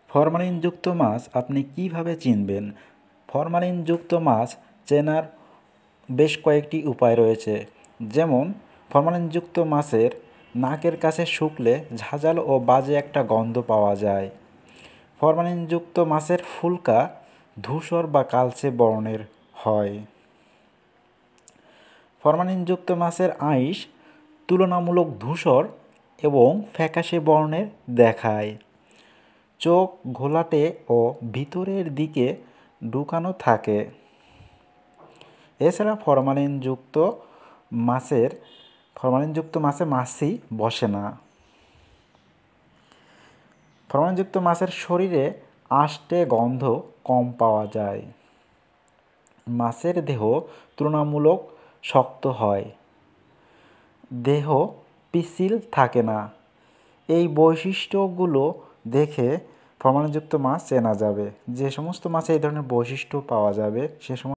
ফরমালিনযুক্ত মাছ আপনি কিভাবে চিনবেন? ফরমালিনযুক্ত মাছ চেনার বেশ কয়েকটি উপায় রয়েছে। যেমন ফরমালিনযুক্ত মাছের নাকের কাছে শুকলে ঝাঁঝালো ও বাজে একটা গন্ধ পাওয়া যায়। ফরমালিনযুক্ত মাছের ফুলকা ধূসর বা কালচে বর্ণের হয়। ফরমালিনযুক্ত মাছের আঁশ তুলনামূলক ধূসর এবং ফ্যাকাশে বর্ণের দেখায়। চোখ ঘোলাটে ও ভিতরের দিকে ঢুকানো থাকে। এছাড়া ফরমালিনযুক্ত মাছে মাছি বসে না। ফরমালিনযুক্ত মাছের শরীরে আষ্টে গন্ধ কম পাওয়া যায়। মাছের দেহ তুলনামূলক শক্ত হয়। দেহ পিচ্ছিল থাকে না। এই বৈশিষ্ট্যগুলো দেখে ফরমালিনযুক্ত মাছ চেনা যাবে। যে সমস্ত মাছে এই ধরনের বৈশিষ্ট্য পাওয়া যাবে সে সমস্ত